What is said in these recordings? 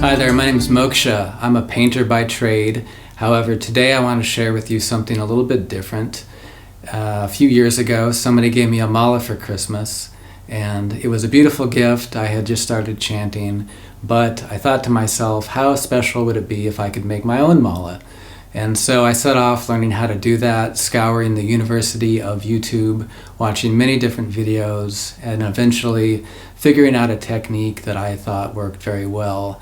Hi there, my name is Moksha. I'm a painter by trade. However, today I want to share with you something a little bit different. A few years ago, somebody gave me a mala for Christmas, and it was a beautiful gift. I had just started chanting, but I thought to myself, how special would it be if I could make my own mala? And so I set off learning how to do that, scouring the University of YouTube, watching many different videos, and eventually figuring out a technique that I thought worked very well.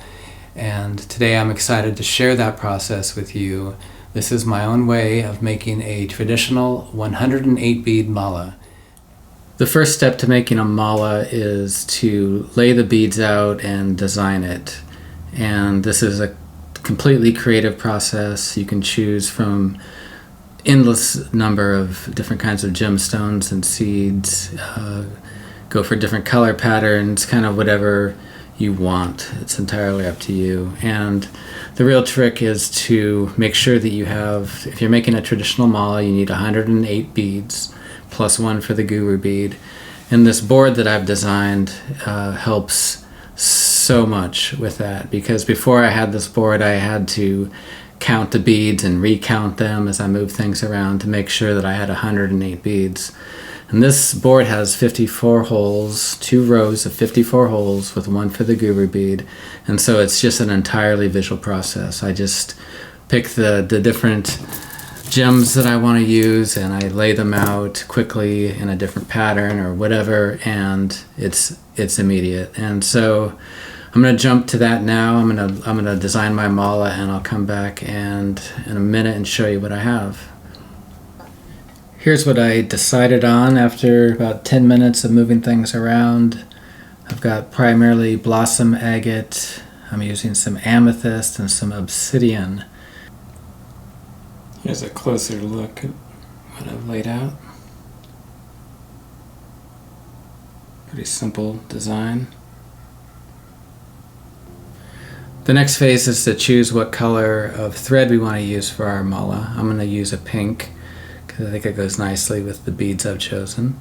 And today I'm excited to share that process with you. This is my own way of making a traditional 108 bead mala. The first step to making a mala is to lay the beads out and design it. And this is a completely creative process. You can choose from endless number of different kinds of gemstones and seeds, go for different color patterns, kind of whatever you want. It's entirely up to you. And the real trick is to make sure that you have, if you're making a traditional mala, you need 108 beads plus one for the guru bead. And this board that I've designed helps so much with that, because before I had this board I had to count the beads and recount them as I moved things around to make sure that I had 108 beads. And this board has 54 holes, 2 rows of 54 holes with one for the guru bead. And so it's just an entirely visual process. I just pick the different gems that I want to use and I lay them out quickly in a different pattern or whatever, and it's immediate. And so I'm going to jump to that now. I'm going to design my mala, and I'll come back and in a minute and show you what I have. Here's what I decided on after about 10 minutes of moving things around. I've got primarily blossom agate. I'm using some amethyst and some obsidian. Here's a closer look at what I've laid out. Pretty simple design. The next phase is to choose what color of thread we want to use for our mala. I'm going to use a pink, I think it goes nicely with the beads I've chosen.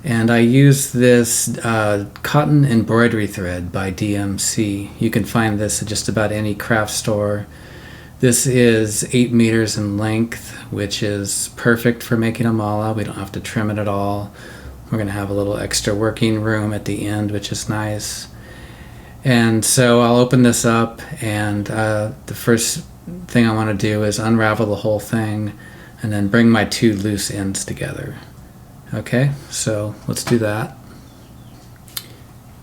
And I use this cotton embroidery thread by DMC. You can find this at just about any craft store. This is 8 meters in length, which is perfect for making a mala. We don't have to trim it at all. We're going to have a little extra working room at the end, which is nice. And so I'll open this up, and the first thing I want to do is unravel the whole thing and then bring my 2 loose ends together. Okay, so let's do that.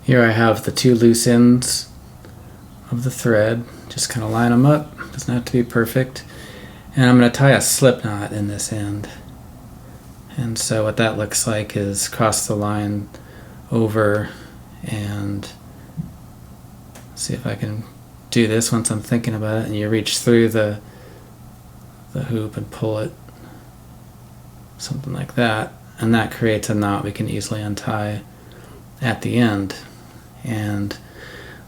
Here I have the 2 loose ends of the thread. Just kind of line them up. Doesn't have to be perfect. And I'm going to tie a slip knot in this end. And so what that looks like is cross the line over, and see if I can do this once I'm thinking about it. And you reach through the hoop and pull it, something like that, and that creates a knot we can easily untie at the end. And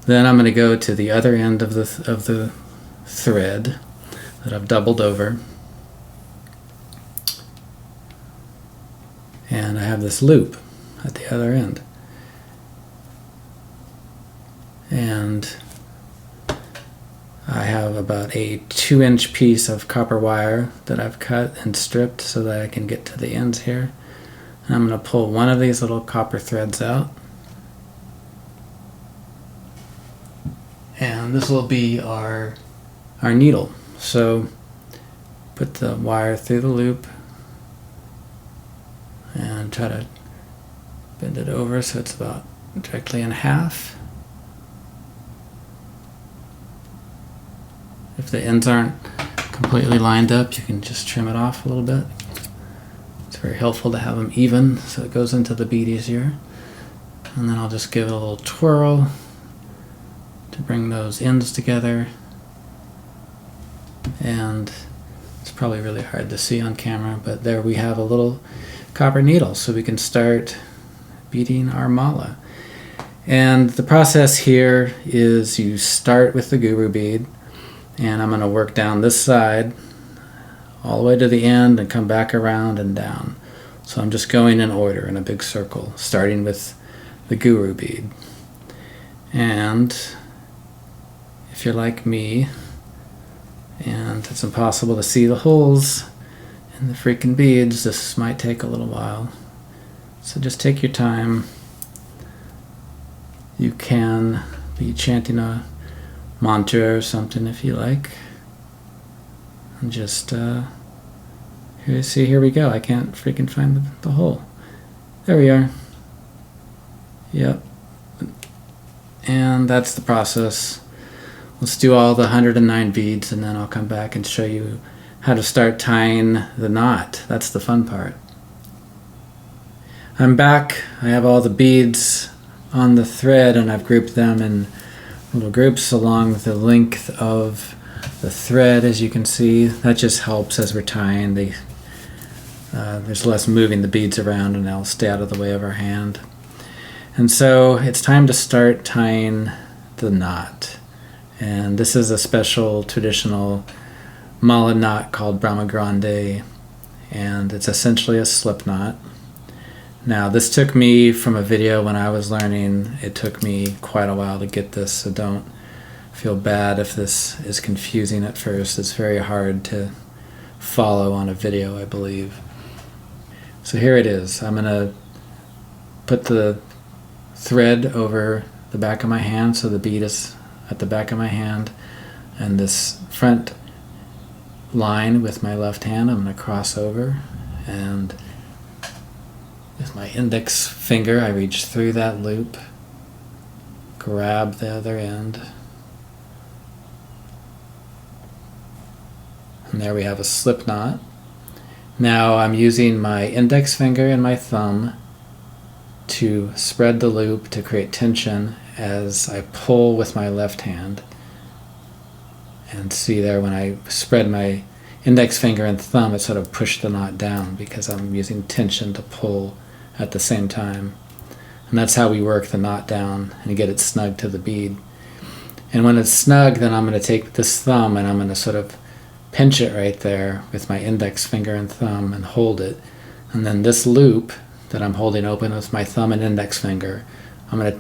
then I'm going to go to the other end of the thread that I've doubled over, and I have this loop at the other end. And I have about a 2-inch piece of copper wire that I've cut and stripped so that I can get to the ends here. And I'm going to pull one of these little copper threads out. And this will be our needle. So put the wire through the loop and try to bend it over so it's about directly in half. If the ends aren't completely lined up, you can just trim it off a little bit. It's very helpful to have them even so it goes into the bead easier. And then I'll just give it a little twirl to bring those ends together. And it's probably really hard to see on camera, but there we have a little copper needle, so we can start beading our mala. And the process here is you start with the guru bead, and I'm going to work down this side all the way to the end and come back around and down. So I'm just going in order in a big circle, starting with the guru bead. And if you're like me and it's impossible to see the holes in the freaking beads, this might take a little while. So just take your time. You can be chanting a mantra or something if you like. And just, here we go. I can't freaking find the hole. There we are. Yep. And that's the process. Let's do all the 109 beads and then I'll come back and show you how to start tying the knot. That's the fun part. I'm back. I have all the beads on the thread and I've grouped them in little groups along the length of the thread, as you can see. That just helps as we're tying. There's less moving the beads around and they'll stay out of the way of our hand. And so it's time to start tying the knot. And this is a special traditional mala knot called Brahma Grande, and it's essentially a slip knot. Now this took me from a video when I was learning. It took me quite a while to get this, so don't feel bad if this is confusing at first. It's very hard to follow on a video, I believe. So here it is. I'm going to put the thread over the back of my hand, so the bead is at the back of my hand, and this front line with my left hand I'm going to cross over, and with my index finger I reach through that loop, grab the other end, and there we have a slip knot. Now I'm using my index finger and my thumb to spread the loop to create tension as I pull with my left hand. And see there, when I spread my index finger and thumb, it sort of pushed the knot down because I'm using tension to pull at the same time. And that's how we work the knot down and get it snug to the bead. And when it's snug, then I'm going to take this thumb and I'm going to sort of pinch it right there with my index finger and thumb and hold it. And then this loop that I'm holding open with my thumb and index finger, I'm going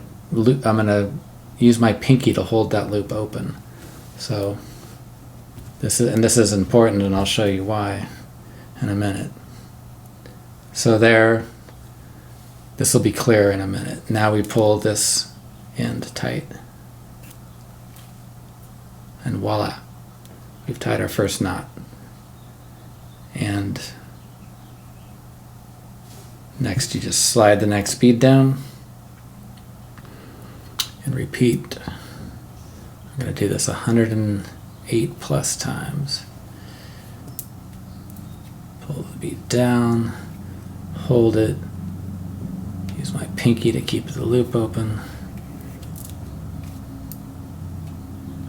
to use my pinky to hold that loop open. So this is important, and I'll show you why in a minute. So there, this will be clear in a minute. Now we pull this end tight, and voila, we've tied our first knot. And next you just slide the next bead down and repeat. I'm going to do this 108 plus times. Pull the bead down, hold it, use my pinky to keep the loop open.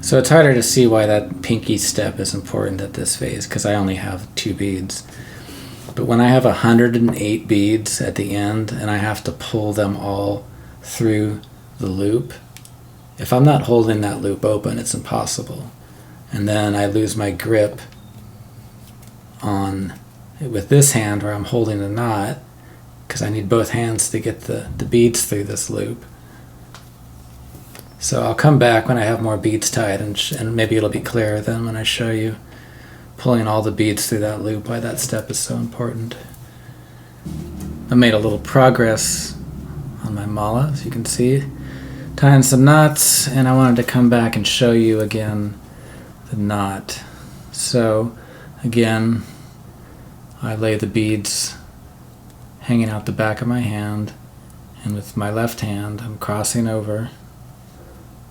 So it's harder to see why that pinky step is important at this phase because I only have 2 beads. But when I have 108 beads at the end and I have to pull them all through the loop, if I'm not holding that loop open, it's impossible. And then I lose my grip on with this hand where I'm holding the knot because I need both hands to get the beads through this loop. So I'll come back when I have more beads tied, and maybe it'll be clearer then when I show you pulling all the beads through that loop, why that step is so important. I made a little progress on my mala, as you can see, tying some knots, and I wanted to come back and show you again the knot. So again, I lay the beads hanging out the back of my hand, and with my left hand I'm crossing over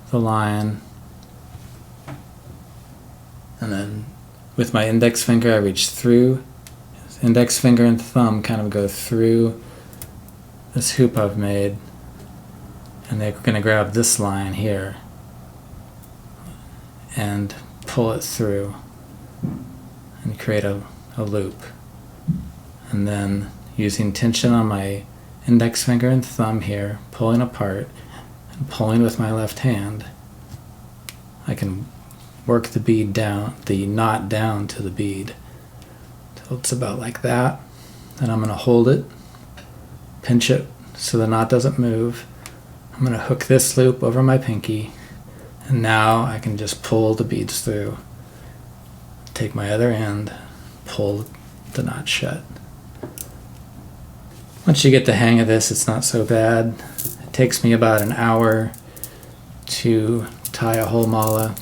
the line, and then with my index finger I reach through, index finger and thumb kind of go through this hoop I've made, and they're going to grab this line here and pull it through and create a loop. And then using tension on my index finger and thumb here, pulling apart and pulling with my left hand, I can work the bead down, the knot down to the bead till it's about like that. Then I'm going to hold it, pinch it so the knot doesn't move. I'm going to hook this loop over my pinky And now I can just pull the beads through. Take my other end, pull the knot shut. Once you get the hang of this, it's not so bad. It takes me about an hour to tie a whole mala,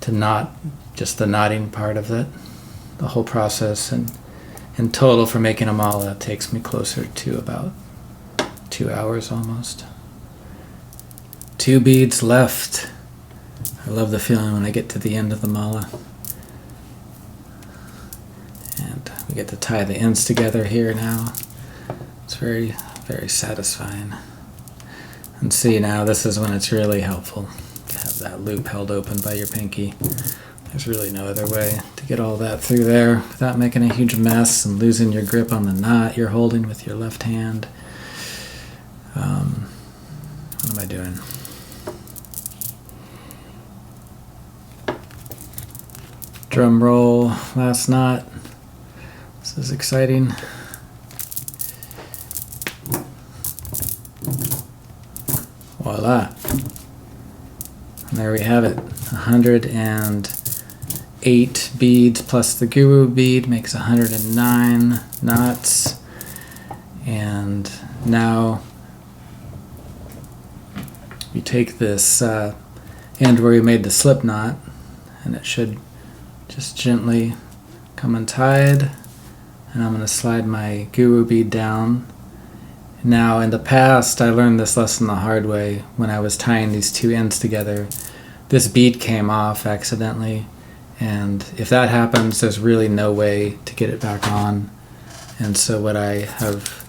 to knot just the knotting part of it. The whole process, and in total for making a mala, it takes me closer to about 2 hours almost. 2 beads left. I love the feeling when I get to the end of the mala. And we get to tie the ends together here now. It's very, very satisfying. And see, now this is when it's really helpful to have that loop held open by your pinky. There's really no other way to get all that through there without making a huge mess and losing your grip on the knot you're holding with your left hand. What am I doing? Drum roll, last knot. This is exciting. Voila. And there we have it. 108 beads plus the guru bead makes 109 knots. And now you take this end where we made the slip knot, and it should just gently come untied. And I'm going to slide my guru bead down. Now, in the past, I learned this lesson the hard way when I was tying these 2 ends together. This bead came off accidentally, and if that happens, there's really no way to get it back on. And so what I have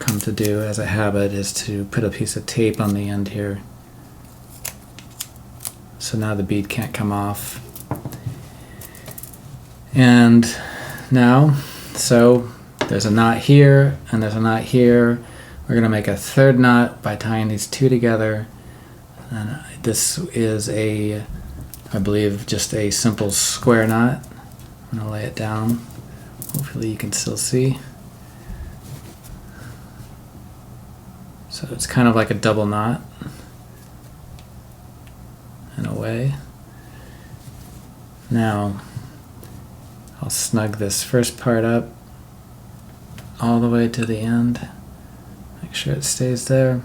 come to do as a habit is to put a piece of tape on the end here. So now the bead can't come off. And now, so there's a knot here and there's a knot here. We're going to make a third knot by tying these 2 together. And this is I believe, just a simple square knot. I'm going to lay it down. Hopefully you can still see. So it's kind of like a double knot in a way. Now I'll snug this first part up all the way to the end. Make sure it stays there.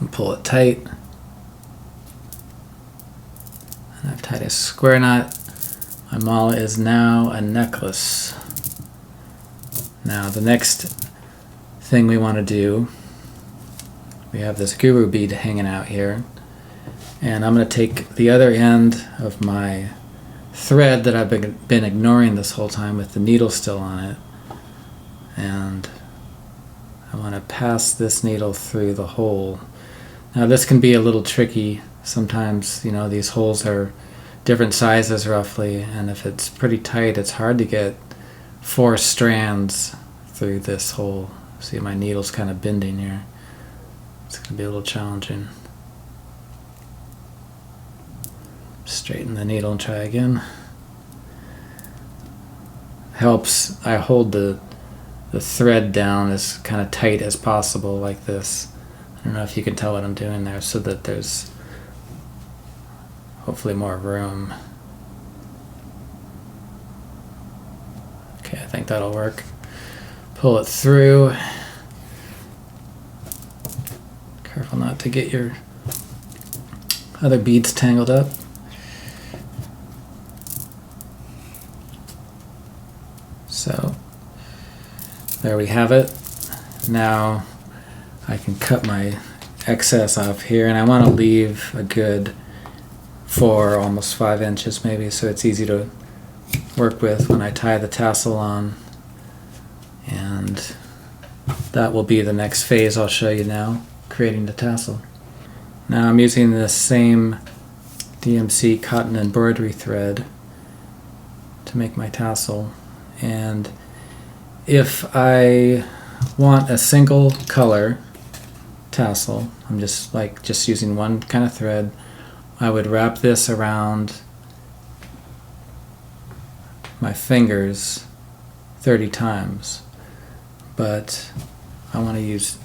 And pull it tight. And I've tied a square knot. My mala is now a necklace. Now the next thing we want to do, we have this guru bead hanging out here. And I'm going to take the other end of my thread that I've been ignoring this whole time with the needle still on it. And I want to pass this needle through the hole. Now this can be a little tricky. Sometimes, these holes are different sizes roughly, and if it's pretty tight, it's hard to get 4 strands through this hole. See, my needle's kind of bending here. It's going to be a little challenging. Straighten the needle and try again. Helps I hold the thread down as kind of tight as possible like this. I don't know if you can tell what I'm doing there, so that there's hopefully more room. Okay, I think that'll work. Pull it through. Careful not to get your other beads tangled up. So there we have it. Now I can cut my excess off here, and I want to leave a good 4, almost 5 inches maybe, so it's easy to work with when I tie the tassel on. And that will be the next phase I'll show you now, creating the tassel. Now I'm using the same DMC cotton embroidery thread to make my tassel. And if I want a single color tassel, I'm just using one kind of thread, I would wrap this around my fingers 30 times. But I want to use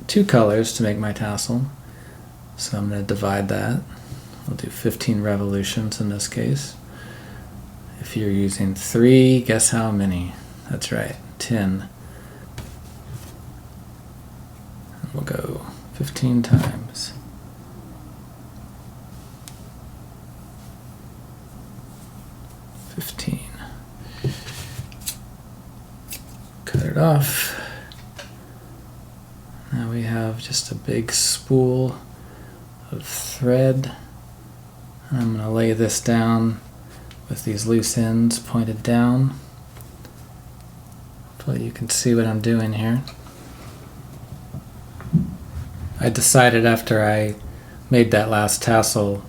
2 colors to make my tassel. So I'm going to divide that. We'll do 15 revolutions in this case. If you're using 3, guess how many? That's right, 10. And we'll go 15 times. Cut it off. Now we have just a big spool of thread. And I'm going to lay this down with these loose ends pointed down. Hopefully you can see what I'm doing here. I decided after I made that last tassel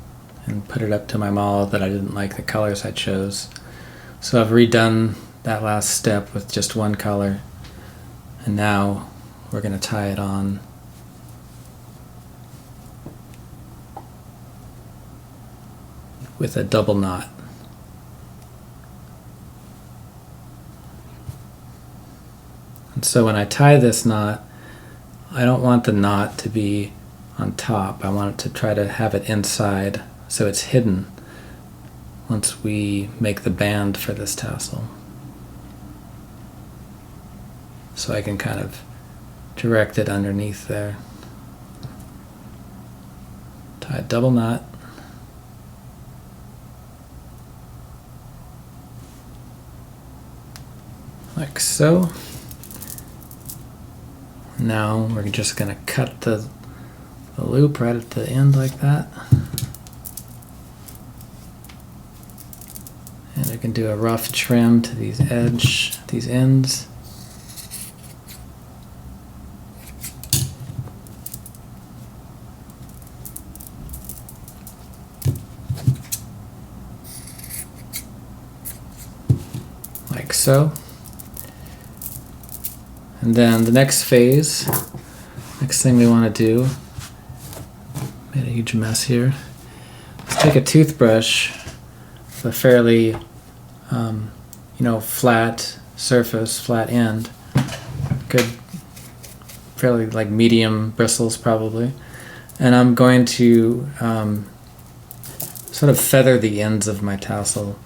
and put it up to my mala that I didn't like the colors I chose. So I've redone that last step with just one color, and now we're going to tie it on. With a double knot. And so when I tie this knot, I don't want the knot to be on top. I want it to try to have it inside so it's hidden once we make the band for this tassel. So I can kind of direct it underneath there. Tie a double knot. Like so. Now we're just going to cut the loop right at the end like that. And I can do a rough trim to these ends. Like so. And then the next phase, next thing we want to do, made a huge mess here, is take a toothbrush with a fairly, flat surface, flat end, good, fairly like medium bristles probably, and I'm going to sort of feather the ends of my tassel.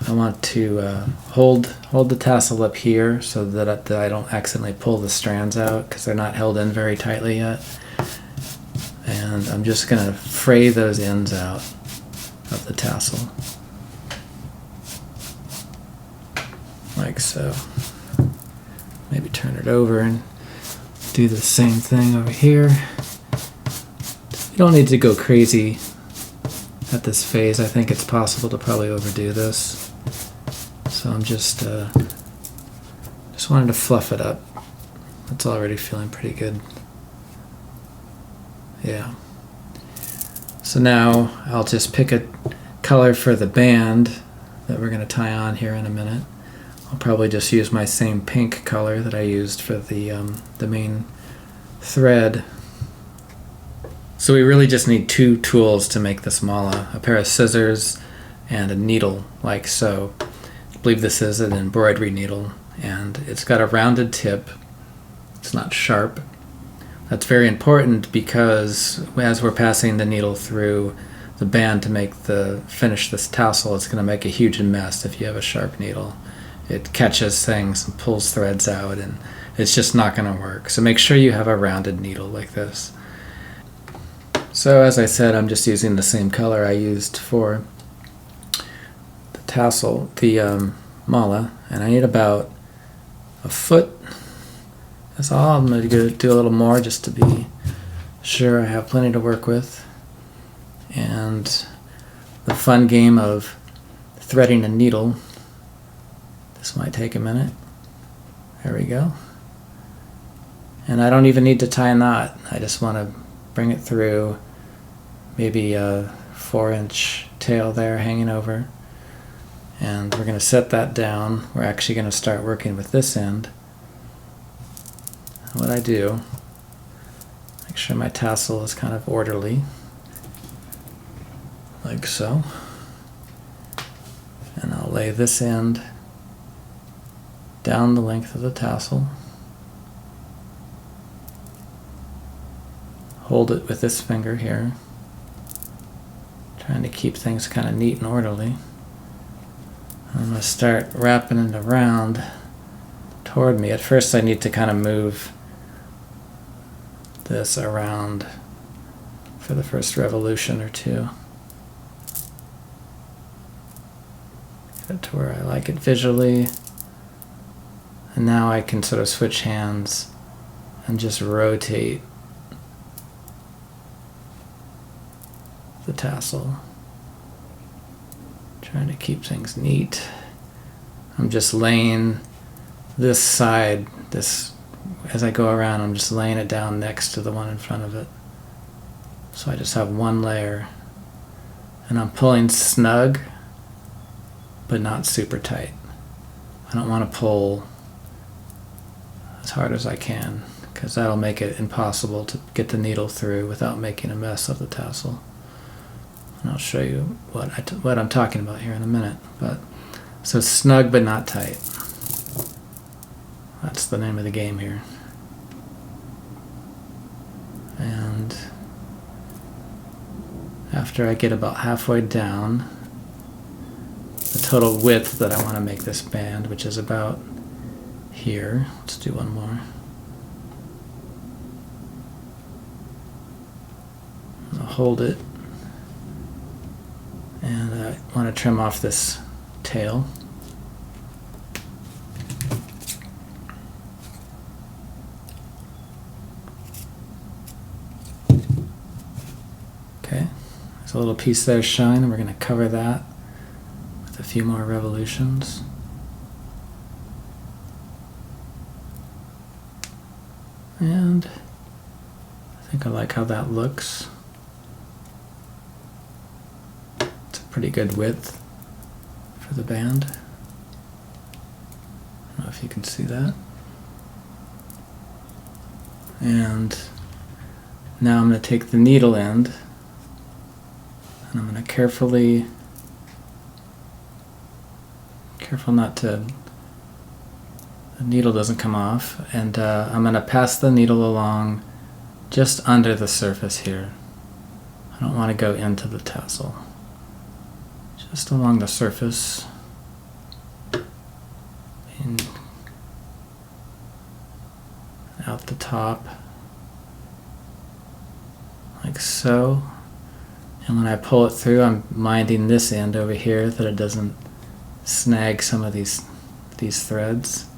I want to hold the tassel up here so that I don't accidentally pull the strands out because they're not held in very tightly yet. And I'm just going to fray those ends out of the tassel. Like so. Maybe turn it over and do the same thing over here. You don't need to go crazy at this phase. I think it's possible to probably overdo this. So I'm just wanted to fluff it up. It's already feeling pretty good. Yeah. So now I'll just pick a color for the band that we're going to tie on here in a minute. I'll probably just use my same pink color that I used for the main thread. So we really just need 2 tools to make this mala, a pair of scissors and a needle like so. I believe this is an embroidery needle, and it's got a rounded tip. It's not sharp. That's very important because as we're passing the needle through the band to finish this tassel, it's going to make a huge mess if you have a sharp needle. It catches things and pulls threads out, and it's just not going to work. So make sure you have a rounded needle like this. So as I said, I'm just using the same color I used for the tassel, the mala, and I need about a foot. That's all. I'm going to do a little more just to be sure I have plenty to work with. And the fun game of threading a needle. This might take a minute. There we go. And I don't even need to tie a knot. I just want to bring it through, maybe a 4-inch tail there hanging over. And we're going to set that down. We're actually going to start working with this end. What I do, make sure my tassel is kind of orderly, like so. And I'll lay this end down the length of the tassel, hold it with this finger here, trying to keep things kind of neat and orderly. I'm going to start wrapping it around toward me. At first I need to kind of move this around for the first revolution or two. Get it to where I like it visually. And now I can sort of switch hands and just rotate the tassel. Trying to keep things neat. I'm just laying this side, as I go around, I'm just laying it down next to the one in front of it. So I just have one layer. And I'm pulling snug, but not super tight. I don't want to pull as hard as I can, because that'll make it impossible to get the needle through without making a mess of the tassel. And I'll show you what I'm talking about here in a minute. But so snug but not tight. That's the name of the game here. And after I get about halfway down, the total width that I want to make this band, which is about here. Let's do one more. I'll hold it. And I want to trim off this tail. Okay, there's a little piece there showing, and we're going to cover that with a few more revolutions. And I think I like how that looks. It's a pretty good width for the band. I don't know if you can see that. And now I'm going to take the needle end and I'm going to careful not to, the needle doesn't come off, and I'm going to pass the needle along just under the surface here. I don't want to go into the tassel. Just along the surface. And out the top. Like so. And when I pull it through, I'm minding this end over here that it doesn't snag some of these threads.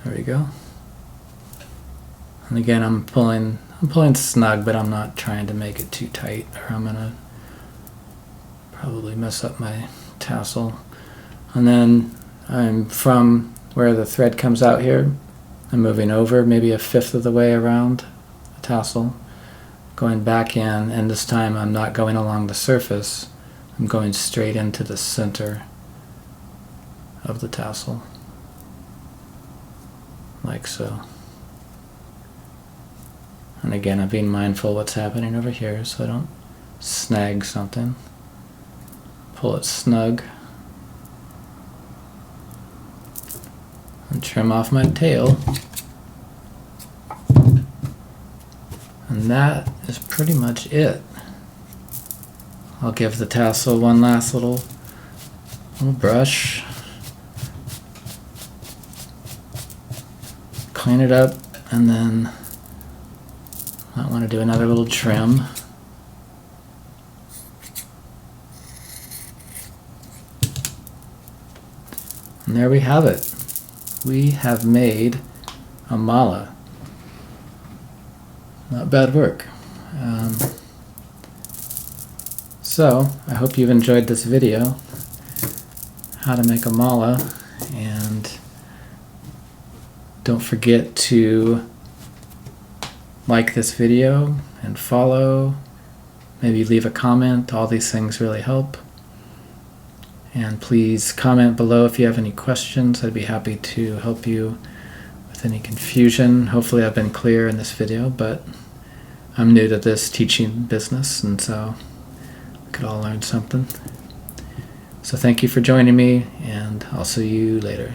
There we go. And again, I'm pulling snug, but I'm not trying to make it too tight, or I'm gonna probably mess up my tassel. And then I'm from where the thread comes out here, I'm moving over maybe a fifth of the way around the tassel, going back in, and this time I'm not going along the surface, I'm going straight into the center of the tassel, like so. And again, I'm being mindful what's happening over here so I don't snag something. Pull it snug. And trim off my tail. And that is pretty much it. I'll give the tassel one last little brush. Clean it up, and then I want to do another little trim. And there we have it. We have made a mala. Not bad work. So I hope you've enjoyed this video, how to make a mala, and don't forget to like this video and follow, maybe leave a comment. All these things really help. And please comment below if you have any questions. I'd be happy to help you with any confusion. Hopefully I've been clear in this video, but I'm new to this teaching business, and so we could all learn something. So thank you for joining me, and I'll see you later.